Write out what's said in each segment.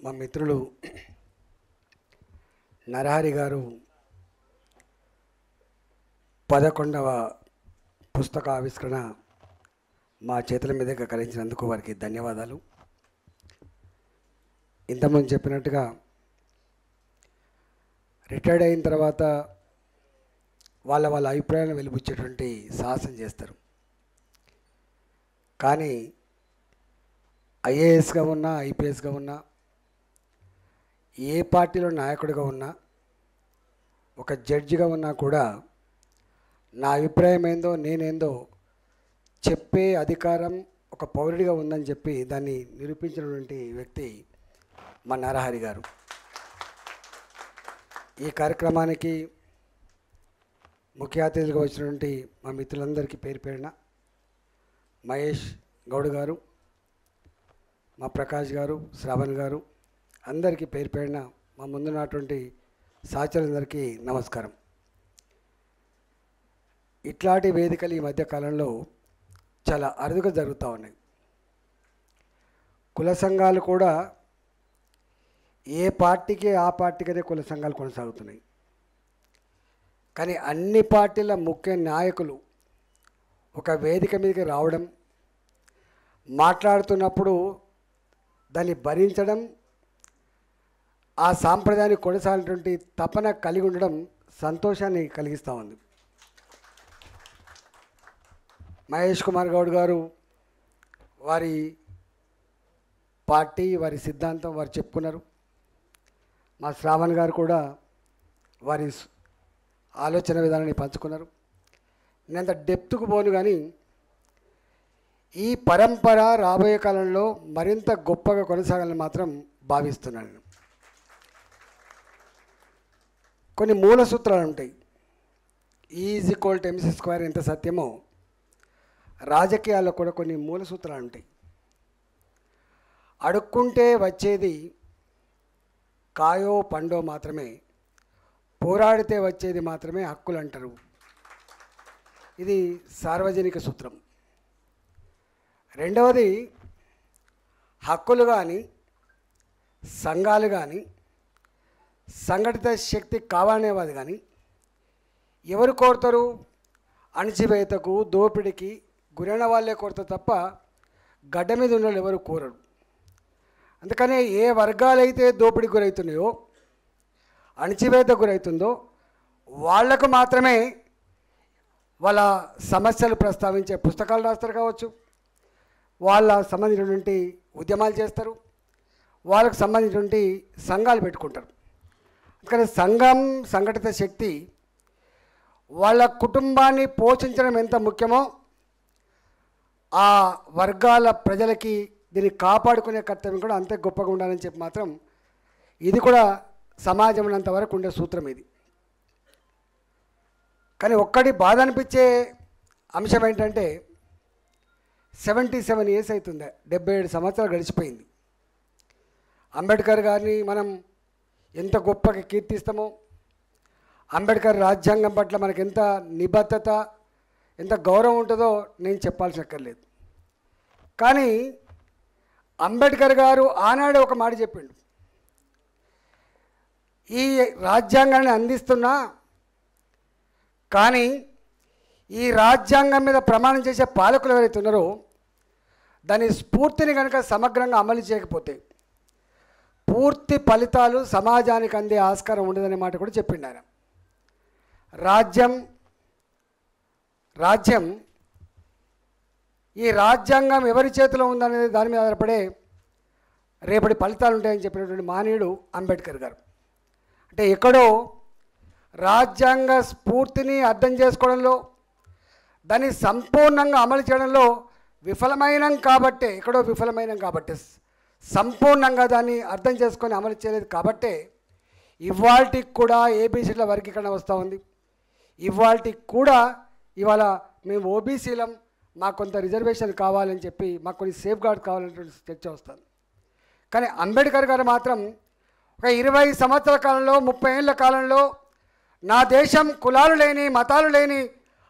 మా మిత్రులు నరహరి గారు 11వ పుస్తక ఆవిష్కరణ మా చేతుల మీదుగా కలిగించినందుకు వారికి ధన్యవాదాలు. ఇంతకుముందు చెప్పినట్టుగా రిటైర్డ్ అయిన తర్వాత వాళ్ళ అభిప్రాయాలను వెలిబుచ్చేటువంటి సాహసం చేస్తారు. కానీ ఐఏఎస్గా ఉన్నా, ఐపీఎస్గా ఉన్నా, ఏ పార్టీలో నాయకుడిగా ఉన్నా, ఒక జడ్జిగా ఉన్నా కూడా నా అభిప్రాయం ఏందో నేనేందో చెప్పే అధికారం ఒక పౌరుడిగా ఉందని చెప్పి దాన్ని నిరూపించినటువంటి వ్యక్తి మా నరహరి గారు. ఈ కార్యక్రమానికి ముఖ్య అతిథులుగా వచ్చినటువంటి మా మిత్రులందరికీ పేరు పేరున మహేష్ గౌడ్ గారు, మా ప్రకాష్ గారు, శ్రావణ్ గారు, అందరికీ పేరు పేరున మా ముందున్నటువంటి సహచరులందరికీ నమస్కారం. ఇట్లాంటి వేదికలు ఈ మధ్యకాలంలో చాలా అరుదుగా జరుగుతూ ఉన్నాయి. కుల సంఘాలు కూడా ఏ పార్టీకి ఆ పార్టీకనే కుల సంఘాలు కొనసాగుతున్నాయి. కానీ అన్ని పార్టీల ముఖ్య నాయకులు ఒక వేదిక మీదకి రావడం, మాట్లాడుతున్నప్పుడు దాన్ని భరించడం, ఆ సాంప్రదాయాన్ని కొనసాగినటువంటి తపన కలిగి ఉండడం సంతోషాన్ని కలిగిస్తూ ఉంది. మహేష్ కుమార్ గౌడ్ గారు వారి పార్టీ, వారి సిద్ధాంతం వారు చెప్పుకున్నారు. మా శ్రావణ్ గారు కూడా వారి ఆలోచన విధానాన్ని పంచుకున్నారు. నేను అంత డెప్త్కు పోను, కానీ ఈ పరంపర రాబోయే కాలంలో మరింత గొప్పగా కొనసాగాలని మాత్రం భావిస్తున్నాను. కొన్ని మూల సూత్రాలు ఉంటాయి. E=mc² ఎంత సత్యమో రాజకీయాల్లో కూడా కొన్ని మూల సూత్రాలు ఉంటాయి. అడుక్కుంటే వచ్చేది కాయో పండో మాత్రమే, పోరాడితే వచ్చేది మాత్రమే హక్కులు అంటారు. ఇది సార్వజనిక సూత్రం. రెండవది, హక్కులు కానీ సంఘాలు కానీ సంఘటిత శక్తి కావాలనేవాది కానీ ఎవరు కోరుతారు? అణచివేతకు, దోపిడికి గురైన వాళ్ళే కోరుతారు తప్ప గడ్డ మీద ఉన్న వాళ్ళు ఎవరు కోరరు. అందుకనే ఏ వర్గాలైతే దోపిడికి గురవుతున్నాయో, అణచివేతకు గురవుతుందో వాళ్లకు మాత్రమే వాళ్ళ సమస్యలు ప్రస్తావించే పుస్తకాలు రాస్తారు కావచ్చు, వాళ్ళ సంబంధించినటువంటి ఉద్యమాలు చేస్తారు, వాళ్ళకు సంబంధించినటువంటి సంఘాలు పెట్టుకుంటారు. అందుకని సంఘం, సంఘటిత శక్తి వాళ్ళ కుటుంబాన్ని పోషించడం ఎంత ముఖ్యమో ఆ వర్గాల ప్రజలకి దీన్ని కాపాడుకునే కర్తవ్యం కూడా అంతే గొప్పగా ఉండాలని చెప్పి మాత్రం ఇది కూడా సమాజం అంతవరకు ఉండే సూత్రం ఇది. కానీ ఒక్కటి బాధ అనిపించే అంశం ఏంటంటే 77 years అవుతుంది, 77 సంవత్సరాలు గడిచిపోయింది. అంబేద్కర్ గారిని మనం ఎంత గొప్పగా కీర్తిస్తామో, అంబేద్కర్ రాజ్యాంగం పట్ల మనకు ఎంత నిబద్ధత, ఎంత గౌరవం ఉంటుందో నేను చెప్పాల్సిన అక్కర్లేదు. కానీ అంబేద్కర్ గారు ఆనాడే ఒక మాట చెప్పిండు, ఈ రాజ్యాంగాన్ని అందిస్తున్నా కానీ ఈ రాజ్యాంగం మీద ప్రమాణం చేసే పాలకులు ఎవరైతే ఉన్నారో దాని స్ఫూర్తిని కనుక సమగ్రంగా అమలు చేయకపోతే పూర్తి ఫలితాలు సమాజానికి అందే ఆస్కారం ఉండదనే మాట కూడా చెప్పిండు ఆయన. రాజ్యం ఈ రాజ్యాంగం ఎవరి చేతిలో ఉందనేది దాని మీద ఆధారపడే రేపటి ఫలితాలు ఉంటాయని చెప్పినటువంటి మానవుడు అంబేద్కర్ గారు. అంటే ఎక్కడో రాజ్యాంగ స్ఫూర్తిని అర్థం చేసుకోవడంలో, దాన్ని సంపూర్ణంగా అమలు చేయడంలో విఫలమైనం కాబట్టే, ఎక్కడో విఫలమైనం కాబట్టే, సంపూర్ణంగా దాన్ని అర్థం చేసుకొని అమలు చేయలేదు కాబట్టే ఇవాల్టికి కూడా ఏబీసీల వర్గీకరణ వస్తూ ఉంది. ఇవాల్టికి కూడా ఇవాళ మేము ఓబీసీలం, మాకు కొంత రిజర్వేషన్ కావాలని చెప్పి, మాకు కొన్ని సేఫ్ గార్డ్ కావాలనేటువంటి చర్చ వస్తుంది. కానీ అంబేద్కర్ గారు మాత్రం ఒక 20 సంవత్సరాల కాలంలో, 30 ఏళ్ల కాలంలో నా దేశం కులాలు లేని, మతాలు లేని,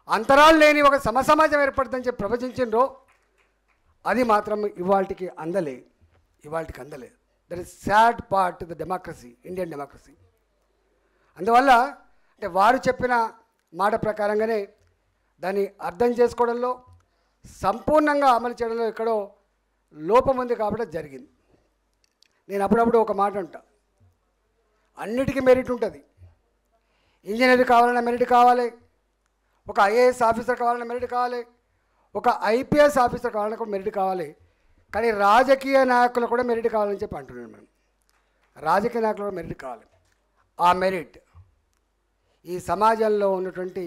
అంతరాలు లేని ఒక సమసమాజం ఏర్పడుతుందని చెప్పి ప్రవచించిండ్రో అది మాత్రం ఇవాళకి అందలేదు. That is sad part the democracy, Indian democracy. అందువల్ల అంటే వారు చెప్పిన మాట ప్రకారంగానే దాన్ని అర్థం చేసుకోవడంలో, సంపూర్ణంగా అమలు చేయడంలో ఎక్కడో లోపం ఉంది కాబట్టి జరిగింది. నేను అప్పుడప్పుడు ఒక మాట అంటా, అన్నిటికీ మెరిట్ ఉంటుంది. ఇంజనీర్ కావాలన్నా మెరిట్ కావాలి, ఒక ఐఏఎస్ ఆఫీసర్ కావాలన్నా మెరిట్ కావాలి, ఒక ఐపీఎస్ ఆఫీసర్ కావాలన్నా కూడా మెరిట్ కావాలి. కానీ రాజకీయ నాయకులు కూడా మెరిట్ కావాలని చెప్పి అంటున్నాను. మనం రాజకీయ నాయకులు కూడా మెరిట్ కావాలి. ఆ మెరిట్ ఈ సమాజంలో ఉన్నటువంటి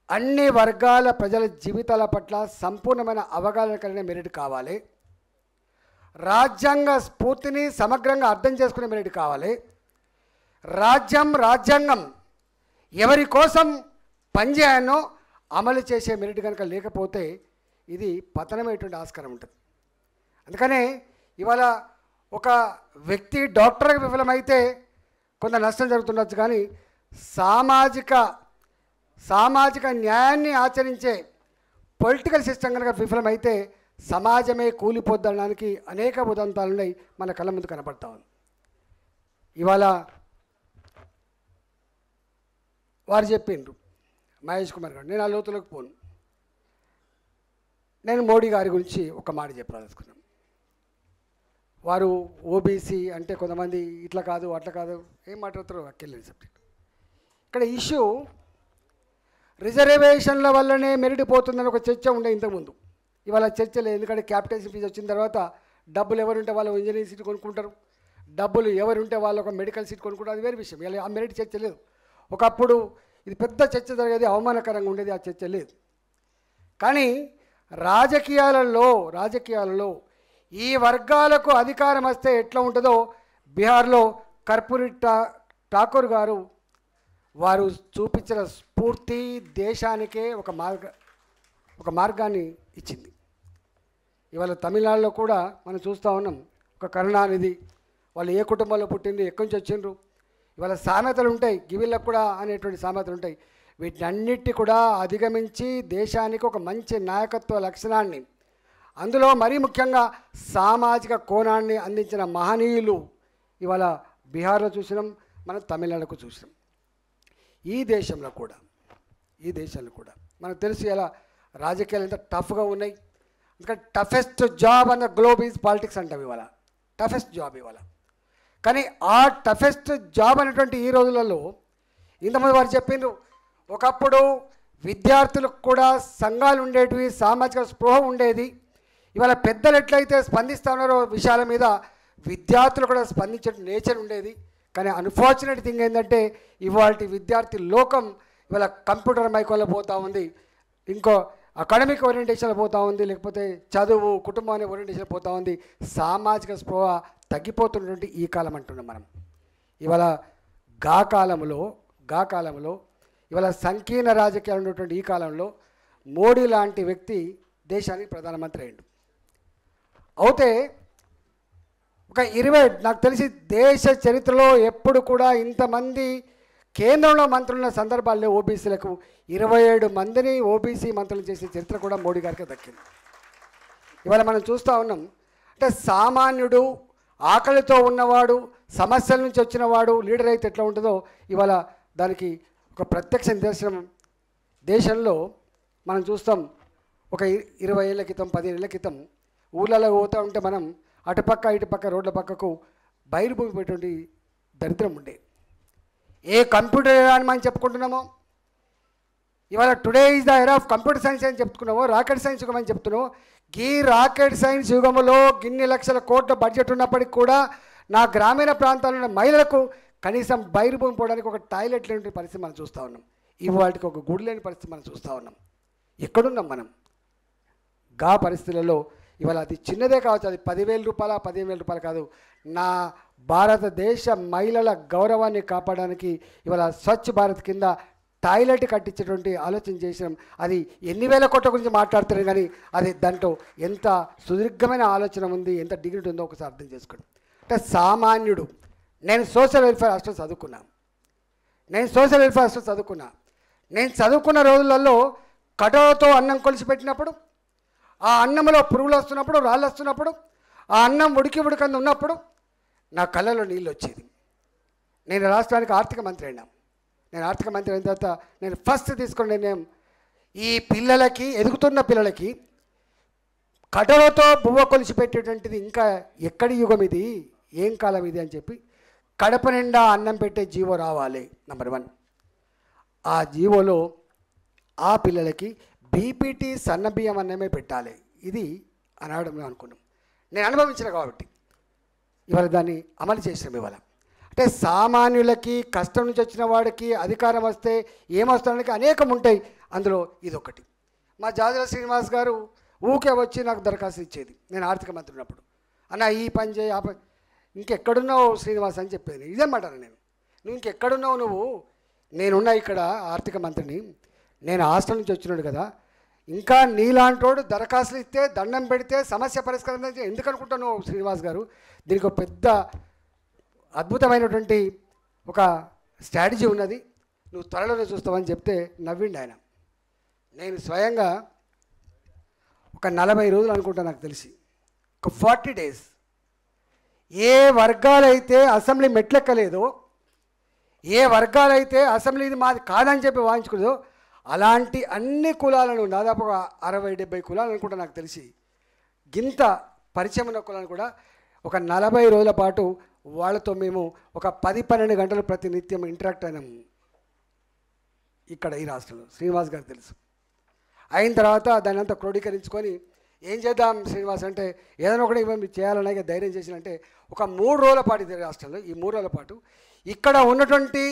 అన్ని వర్గాల ప్రజల జీవితాల పట్ల సంపూర్ణమైన అవగాహన కలిగిన మెరిట్ కావాలి. రాజ్యాంగ స్ఫూర్తిని సమగ్రంగా అర్థం చేసుకునే మెరిట్ కావాలి. రాజ్యాంగం ఎవరి కోసం పనిచేయాలో అమలు చేసే మెరిట్ కనుక లేకపోతే ఇది పతనమైనటువంటి ఆస్కారం ఉంటుంది. అందుకనే ఇవాళ ఒక వ్యక్తి డాక్టర్గా విఫలమైతే కొంత నష్టం జరుగుతుండొచ్చు, కానీ సామాజిక న్యాయాన్ని ఆచరించే పొలిటికల్ సిస్టమ్ కనుక విఫలమైతే సమాజమే కూలిపోద్దనడానికి అనేక ఉదంతాలు ఉన్నాయి, మన కళ్ళ ముందు కనపడతా ఉంది. ఇవాళ వారు చెప్పిండ్రు మహేష్ కుమార్ గారు, నేను ఆ లోతులోకి పోను. నేను మోడీ గారి గురించి ఒక మాట చెప్పాలనుకున్నాను. వారు ఓబీసీ అంటే కొంతమంది ఇట్లా కాదు అట్లా కాదు ఏం మాట్లాడుతారో అక్కర్లేని సబ్జెక్ట్. ఇక్కడ ఇష్యూ రిజర్వేషన్ల వల్లనే మెరిట్ పోతుందని ఒక చర్చ ఉండే ఇంతకుముందు. ఇవాళ చర్చ లేదు, ఎందుకంటే క్యాపిటేషన్ ఫీజు వచ్చిన తర్వాత డబ్బులు ఎవరుంటే వాళ్ళు ఇంజనీరింగ్ సీట్ కొనుక్కుంటారు, డబ్బులు ఎవరుంటే వాళ్ళు ఒక మెడికల్ సీట్ కొనుక్కుంటారు, అది వేరే విషయం. ఇలా ఆ మెరిట్ చర్చ లేదు. ఒకప్పుడు ఇది పెద్ద చర్చ జరిగేది, అవమానకరంగా ఉండేది, ఆ చర్చ లేదు. కానీ రాజకీయాలలో ఈ వర్గాలకు అధికారం వస్తే ఎట్లా ఉంటుందో బీహార్లో కర్పూరి ఠాకూర్ గారు వారు చూపించిన స్ఫూర్తి దేశానికే ఒక మార్గాన్ని ఇచ్చింది. ఇవాళ తమిళనాడులో కూడా మనం చూస్తూ ఉన్నాం, ఒక కరుణానిధి వాళ్ళు ఏ కుటుంబంలో పుట్టిండ్రు, ఎక్కడి నుంచి వచ్చిండ్రు. ఇవాళ సామెతలు ఉంటాయి, గివిళ్ళకు కూడా అనేటువంటి సామెతలు ఉంటాయి. వీటన్నిటి కూడా అధిగమించి దేశానికి ఒక మంచి నాయకత్వ లక్షణాన్ని, అందులో మరీ ముఖ్యంగా సామాజిక కోణాన్ని అందించిన మహనీయులు ఇవాళ బీహార్లో చూసినాం, మనం తమిళనాడుకు చూసినాం. ఈ దేశంలో కూడా మనకు తెలుసు ఎలా రాజకీయాలు ఎంత టఫ్గా ఉన్నాయి. ఎందుకంటే టఫెస్ట్ జాబ్ అన్న గ్లోబ్ ఈజ్ పాలిటిక్స్ అంటాం ఇవాళ, టఫెస్ట్ జాబ్ ఇవాళ. కానీ ఆ టఫెస్ట్ జాబ్ అనేటువంటి ఈ రోజులలో ఇంతమంది వారు చెప్పిండ్రు, ఒకప్పుడు విద్యార్థులకు కూడా సంఘాలు ఉండేటివి, సామాజిక స్పృహ ఉండేది. ఇవాళ పెద్దలు ఎట్లయితే స్పందిస్తూ ఉన్నారో విషయాల మీద విద్యార్థులు కూడా స్పందించే నేచర్ ఉండేది. కానీ అన్ఫార్చునేట్ థింగ్ ఏంటంటే ఇవాళ విద్యార్థి లోకం ఇవాళ కంప్యూటర్ మైకోలో పోతూ ఉంది, ఇంకో అకాడమిక్ ఓరియంటేషన్లో పోతూ ఉంది, లేకపోతే చదువు కుటుంబాన్ని ఓరియంటేషన్ పోతూ ఉంది. సామాజిక స్పృహ తగ్గిపోతున్నటువంటి ఈ కాలం అంటున్నాం మనం. ఇవాళ గా కాలంలో ఇవాళ సంకీర్ణ రాజకీయాలు ఉన్నటువంటి ఈ కాలంలో మోడీ లాంటి వ్యక్తి దేశానికి ప్రధానమంత్రి అయ్యిండు. అయితే ఒక 20 నాకు తెలిసి దేశ చరిత్రలో ఎప్పుడు కూడా ఇంతమంది కేంద్రంలో మంత్రులున్న సందర్భాల్లో ఓబీసీలకు 27 మందిని ఓబీసీ మంత్రులు చేసే చరిత్ర కూడా మోడీ గారికి దక్కింది. ఇవాళ మనం చూస్తూ ఉన్నాం, అంటే సామాన్యుడు, ఆకలితో ఉన్నవాడు, సమస్యల నుంచి వచ్చినవాడు లీడర్ అయితే ఎట్లా ఉంటుందో ఇవాళ దానికి ఒక ప్రత్యక్ష నిదర్శనం దేశంలో మనం చూస్తాం. ఒక 20 ఏళ్ళ క్రితం 15 ఏళ్ళ క్రితం ఊళ్ళలో పోతూ ఉంటే మనం అటుపక్క ఇటుపక్క రోడ్ల పక్కకు బయలుభూమి పెట్టేటువంటి దరిద్రం ఉండే. ఏ కంప్యూటర్ అని మనం చెప్పుకుంటున్నామో ఇవాళ today is the era of computer science అని చెప్పుకున్నామో, రాకెట్ సైన్స్ యుగం అని చెప్తున్నామో. ఈ రాకెట్ సైన్స్ యుగంలో గిన్ని లక్షల కోట్ల బడ్జెట్ ఉన్నప్పటికీ కూడా నా గ్రామీణ ప్రాంతాల్లో ఉన్న మహిళలకు కనీసం బయలుభూమి పోవడానికి ఒక టాయిలెట్ లేని పరిస్థితి మనం చూస్తూ ఉన్నాం. ఇవాళకి ఒక గుడి లేని పరిస్థితి మనం చూస్తూ ఉన్నాం. ఎక్కడున్నాం మనం? గా పరిస్థితులలో ఇవాళ అది చిన్నదే కావచ్చు, అది 10,000 రూపాయల 15,000 రూపాయలు కాదు. నా భారతదేశ మహిళల గౌరవాన్ని కాపాడడానికి ఇవాళ స్వచ్ఛ భారత్ కింద టాయిలెట్ కట్టించేటువంటి ఆలోచన చేసినాం. అది ఎన్ని వేల కోట్ల గురించి మాట్లాడుతున్నాం, కానీ అది దాంట్లో ఎంత సుదీర్ఘమైన ఆలోచన ఉంది, ఎంత డిగ్నిటీ ఉందో ఒకసారి అర్థం చేసుకోండి. అంటే సామాన్యుడు, నేను సోషల్ వెల్ఫేర్ హాస్టల్ చదువుకున్నా, నేను చదువుకున్న రోజులలో కటోతో అన్నం కొలిసి పెట్టినప్పుడు, ఆ అన్నంలో పురుగులు వస్తున్నప్పుడు, రాళ్ళు వస్తున్నప్పుడు, ఆ అన్నం ఉడికి ఉడకంది ఉన్నప్పుడు నా కళ్ళలో నీళ్ళు వచ్చేది. నేను రాష్ట్రానికి ఆర్థిక మంత్రి అయినా. నేను ఆర్థిక మంత్రి అయిన తర్వాత నేను ఫస్ట్ తీసుకున్న నిర్ణయం, ఈ పిల్లలకి, ఎదుగుతున్న పిల్లలకి కటలతో బువ్వ కొలిచి పెట్టేటువంటిది ఇంకా ఎక్కడి యుగం ఇది, ఏం కాలం ఇది అని చెప్పి కడప నిండా అన్నం పెట్టే జీవో రావాలి. నెంబర్ 1. ఆ జీవోలో ఆ పిల్లలకి బీపీటీ సన్నబియ్యం అన్నమే పెట్టాలి. ఇది అనాడు మేము అనుకున్నాం. నేను అనుభవించిన కాబట్టి ఇవాళ దాన్ని అమలు చేసినాం. ఇవాళ అంటే సామాన్యులకి, కష్టం నుంచి వచ్చిన వాడికి అధికారం వస్తే ఏమొస్తానికి అనేకం ఉంటాయి. అందులో ఇదొకటి. మా జాజుల శ్రీనివాస్ గారు ఊకే వచ్చి నాకు దరఖాస్తు ఇచ్చేది నేను ఆర్థిక మంత్రి ఉన్నప్పుడు. అన్న ఈ పని చేయి, ఆ పని, ఇంకెక్కడున్నావు శ్రీనివాస్ అని చెప్పేది. ఇదేమంటాను నేను, నువ్వు ఇంకెక్కడున్నావు, నువ్వు నేనున్నా ఇక్కడ ఆర్థిక మంత్రిని, నేను హాస్టల్ నుంచి వచ్చినాడు కదా, ఇంకా నీలాంటోడు దరఖాస్తులు ఇస్తే దండం పెడితే సమస్య పరిష్కారం ఎందుకు అనుకుంటున్నావు శ్రీనివాస్ గారు? దీనికి ఒక పెద్ద అద్భుతమైనటువంటి ఒక స్ట్రాటజీ ఉన్నది, నువ్వు త్వరలోనే చూస్తావని చెప్తే నవ్విండి ఆయన. నేను స్వయంగా ఒక 40 రోజులు అనుకుంటా, నాకు తెలిసి ఒక 40 days ఏ వర్గాలైతే అసెంబ్లీ మెట్లెక్కలేదో, ఏ వర్గాలైతే అసెంబ్లీ ఇది మాది కాదని చెప్పి వాయించుకుందో అలాంటి అన్ని కులాలను, దాదాపు 60-70 కులాలు అనుకుంటా నాకు తెలిసి, గింత పరిచయం ఉన్న కులాలను కూడా ఒక 40 రోజుల పాటు వాళ్ళతో మేము ఒక 10-12 గంటలు ప్రతినిత్యం ఇంటరాక్ట్ అయినాము ఇక్కడ ఈ రాష్ట్రంలో. శ్రీనివాస్ గారు తెలుసు. అయిన తర్వాత దాన్ని అంతా క్రోడీకరించుకొని ఏం చేద్దాం శ్రీనివాస్ అంటే, ఏదైనా ఒకటి ఇవ్వండి చేయాలనే ధైర్యం చేసినంటే ఒక 3 రోజుల పాటు ఇది రాష్ట్రంలో, ఈ 3 రోజుల పాటు ఇక్కడ ఉన్నటువంటి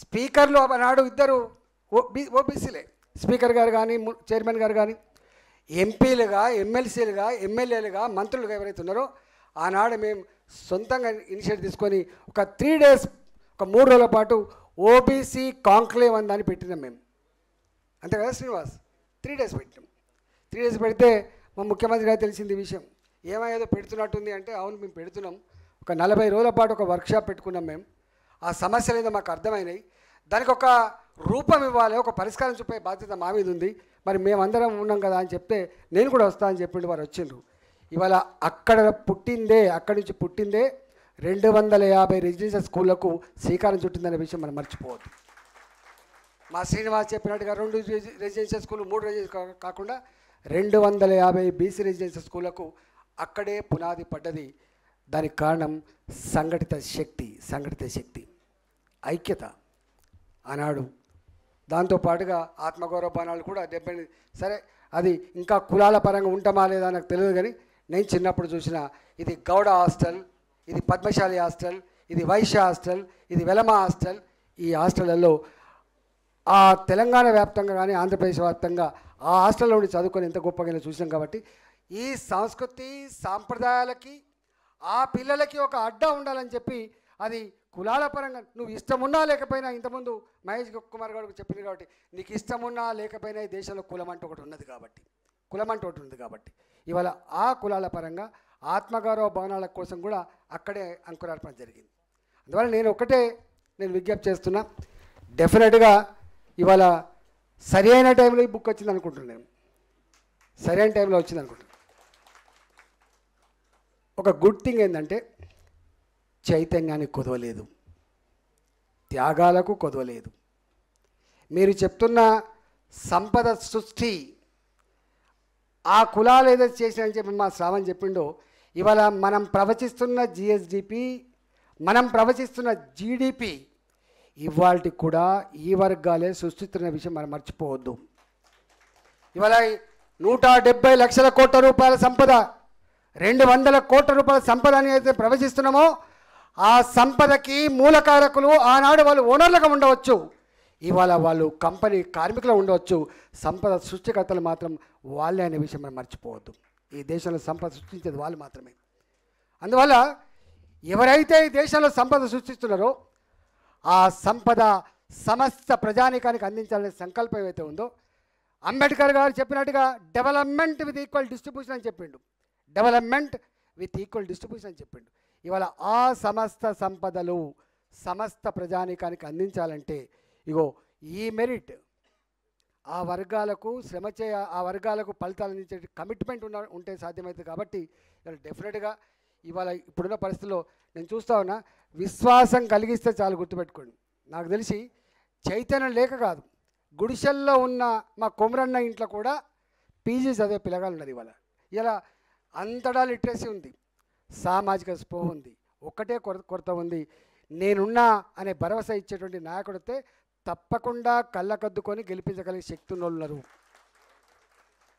స్పీకర్లు ఆనాడు ఇద్దరు ఓబీసీలే, స్పీకర్ గారు కానీ, చైర్మన్ గారు కానీ, ఎంపీలుగా, ఎమ్మెల్సీలుగా, ఎమ్మెల్యేలుగా, మంత్రులుగా ఎవరైతే ఉన్నారో ఆనాడు మేము సొంతంగా ఇనిషియేటివ్ తీసుకొని ఒక 3 days, ఒక 3 రోజుల పాటు ఓబీసీ కాంక్లేవ్ అని దాన్ని పెట్టినాం మేము. అంతే కదా శ్రీనివాస్? 3 days పెట్టినాం. 3 days పెడితే మా ముఖ్యమంత్రి గారు తెలిసింది విషయం, ఏమయ్యేదో పెడుతున్నట్టుంది అంటే, అవును మేము పెడుతున్నాం. ఒక 40 రోజుల పాటు ఒక వర్క్షాప్ పెట్టుకున్నాం మేము. ఆ సమస్యలు ఏదో మాకు అర్థమైనాయి, దానికి ఒక రూపం ఇవ్వాలి, ఒక పరిష్కారం చూపే బాధ్యత మా మీద ఉంది, మరి మేమందరం ఉన్నాం కదా అని చెప్తే నేను కూడా వస్తా అని చెప్పిండు. వారు వచ్చిండ్రు. ఇవాళ అక్కడ పుట్టిందే, అక్కడి నుంచి పుట్టిందే 250 రెసిడెన్షియల్ స్కూళ్లకు శ్రీకారం చుట్టిందనే విషయం మనం మర్చిపోవద్దు. మా శ్రీనివాస్ చెప్పినట్టుగా 2 రెసిడెన్షియల్ స్కూళ్ళు, 3 రెసిడెన్షియల్ కాకుండా 250 బీసీ రెసిడెన్షియల్ స్కూళ్లకు అక్కడే పునాది పడ్డది. దానికి కారణం సంఘటిత శక్తి, ఐక్యత ఆనాడు. దాంతోపాటుగా ఆత్మగౌరవ బాణాలు కూడా 70. సరే, అది ఇంకా కులాల పరంగా ఉంటామా లేదా నాకు తెలియదు, కానీ నేను చిన్నప్పుడు చూసిన ఇది గౌడ హాస్టల్, ఇది పద్మశాలి హాస్టల్, ఇది వైశ్య హాస్టల్, ఇది వెలమ హాస్టల్. ఈ హాస్టళ్లలో ఆ తెలంగాణ వ్యాప్తంగా కానీ ఆంధ్రప్రదేశ్ వ్యాప్తంగా ఆ హాస్టల్లో ఉండి చదువుకొని ఎంత గొప్పగా చూసాం. కాబట్టి ఈ సంస్కృతి సాంప్రదాయాలకి ఆ పిల్లలకి ఒక అడ్డా ఉండాలని చెప్పి, అది కులాల పరంగా నువ్వు ఇష్టమున్నా లేకపోయినా, ఇంతకుముందు మహేష్ కుమార్ గారు చెప్పింది కాబట్టి, నీకు ఇష్టమున్నా లేకపోయినా ఈ దేశంలో కులం అంటూ ఒకటి ఉన్నది కాబట్టి ఇవాళ ఆ కులాల పరంగా ఆత్మగౌరవ భవనాల కోసం కూడా అక్కడే అంకురార్పణ జరిగింది. అందువల్ల నేను విజ్ఞప్తి చేస్తున్నా, డెఫినెట్గా ఇవాళ సరి అయిన టైంలో ఈ బుక్ వచ్చింది అనుకుంటున్నాను. నేను సరైన టైంలో వచ్చింది అనుకుంటున్నాను. ఒక గుడ్ థింగ్ ఏంటంటే, చైతన్యానికి కొదవలేదు, త్యాగాలకు కొదవలేదు. మీరు చెప్తున్న సంపద సృష్టి ఆ కులాలు ఏదైతే చేసినని చెప్పి మా శ్రావణ్ చెప్పిండో, ఇవాళ మనం ప్రవచిస్తున్న జిఎస్డిపి, మనం ప్రవచిస్తున్న జీడిపి ఇవాళకి కూడా ఈ వర్గాలే సృష్టిస్తున్న విషయం మనం మర్చిపోవద్దు. ఇవాళ 170 లక్షల కోట్ల రూపాయల సంపద, 200 కోట్ల రూపాయల సంపద అని అయితే ప్రవచిస్తున్నామో, ఆ సంపదకి మూలకారకులు ఆనాడు వాళ్ళు ఓనర్లుగా ఉండవచ్చు, ఇవాళ వాళ్ళు కంపెనీ కార్మికులు ఉండవచ్చు, సంపద సృష్టికర్తలు మాత్రం వాళ్ళే అనే విషయం మనం మర్చిపోవద్దు. ఈ దేశంలో సంపద సృష్టించేది వాళ్ళు మాత్రమే. అందువల్ల ఎవరైతే ఈ దేశంలో సంపద సృష్టిస్తున్నారో ఆ సంపద సమస్త ప్రజానీకానికి అందించాలనే సంకల్పం ఏవైతే ఉందో, అంబేద్కర్ గారు చెప్పినట్టుగా డెవలప్మెంట్ విత్ ఈక్వల్ డిస్ట్రిబ్యూషన్ అని చెప్పిండు. డెవలప్మెంట్ విత్ ఈక్వల్ డిస్ట్రిబ్యూషన్ అని చెప్పిండు. ఇవాళ ఆ సమస్త సంపదలు సమస్త ప్రజానీకానికి అందించాలంటే ఇగో ఈ మెరిట్ ఆ వర్గాలకు ఆ వర్గాలకు ఫలితాలు అందించే కమిట్మెంట్ ఉంటే సాధ్యమవుతుంది. కాబట్టి డెఫినెట్గా ఇవాళ ఇప్పుడున్న పరిస్థితుల్లో నేను చూస్తా ఉన్నా, విశ్వాసం కలిగిస్తే చాలు, గుర్తుపెట్టుకోండి. నాకు తెలిసి చైతన్యం లేక కాదు, గుడిసెల్లో ఉన్న మా కొమరన్న ఇంట్లో కూడా పీజీ చదివే పిల్లగాళ్ళు ఉన్నారు. ఇవాళ ఇలా అంతటా లిటరసీ ఉంది, సామాజిక స్పృహ ఉంది, ఒక్కటే కొరత ఉంది. నేనున్నా అనే భరోసా ఇచ్చేటువంటి నాయకుడితే తప్పకుండా కళ్ళకద్దుకొని గెలిపించగలిగే శక్తి ఉన్నోళ్ళు.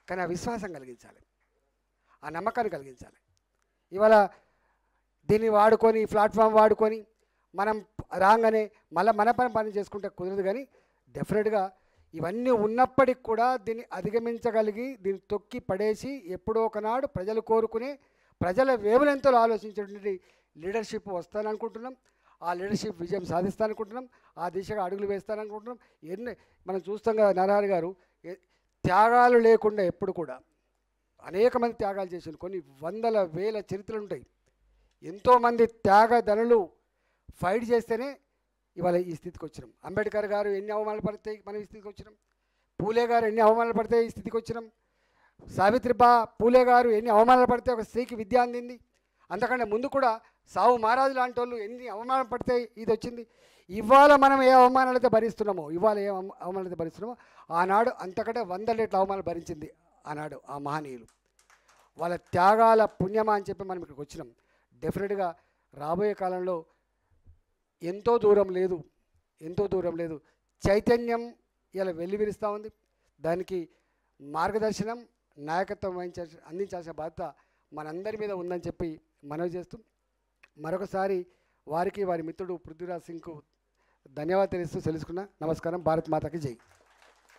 కానీ ఆ విశ్వాసం కలిగించాలి, ఆ నమ్మకాన్ని కలిగించాలి. ఇవాళ దీన్ని వాడుకొని, ప్లాట్ఫామ్ వాడుకొని మనం రాగానే మళ్ళీ మన పని చేసుకుంటే కుదరదు. కానీ డెఫినెట్గా ఇవన్నీ ఉన్నప్పటికి కూడా దీన్ని అధిగమించగలిగి, దీన్ని తొక్కి పడేసి ఎప్పుడో ఒకనాడు ప్రజలు కోరుకునే, ప్రజల వేవులెంతలో ఆలోచించేటువంటి లీడర్షిప్ వస్తాననుకుంటున్నాం. ఆ లీడర్షిప్ విజయం సాధిస్తాననుకుంటున్నాం. ఆ దిశగా అడుగులు వేస్తాననుకుంటున్నాం. మనం చూస్తాం కదా, నరహరి గారు త్యాగాలు లేకుండా ఎప్పుడు కూడా అనేక మంది త్యాగాలు చేశారు. కొన్ని వందల వేల చరిత్రలు ఉంటాయి. ఎంతోమంది త్యాగధనులు ఫైట్ చేస్తేనే ఇవాళ ఈ స్థితికి వచ్చినాం. అంబేద్కర్ గారు ఎన్ని అవమానాలు పడితే మనం ఈ స్థితికి వచ్చినాం. పూలే గారు ఎన్ని అవమానాలు పడితే ఈ స్థితికి వచ్చినాం. సావిత్రిబా పూలే గారు ఎన్ని అవమానాలు పడితే ఒక స్త్రీకి విద్య అందింది. అంతకంటే ముందు కూడా సావు మహారాజు లాంటి వాళ్ళు ఎన్ని అవమానాలు పడితే ఇది వచ్చింది. ఇవాళ మనం ఏ అవమానాలైతే భరిస్తున్నామో, అవమానాలైతే భరిస్తున్నామో, ఆనాడు అంతకంటే 100 రెట్ల అవమానాలు భరించింది ఆనాడు ఆ మహనీయులు. వాళ్ళ త్యాగాల పుణ్యమా అని చెప్పి మనం ఇక్కడికి వచ్చినాం. డెఫినెట్గా రాబోయే కాలంలో ఎంతో దూరం లేదు చైతన్యం ఇలా వెల్లివిరుస్తూ ఉంది. దానికి మార్గదర్శనం, నాయకత్వం అందించాల్సిన బాధ్యత మనందరి మీద ఉందని చెప్పి మనవి చేస్తూ, మరొకసారి వారికి, వారి మిత్రుడు పృథ్వీరాజ్ సింగ్కు ధన్యవాదాలు తెలుస్తూ తెలుసుకున్నా. నమస్కారం. భారత్ మాతాకి జై.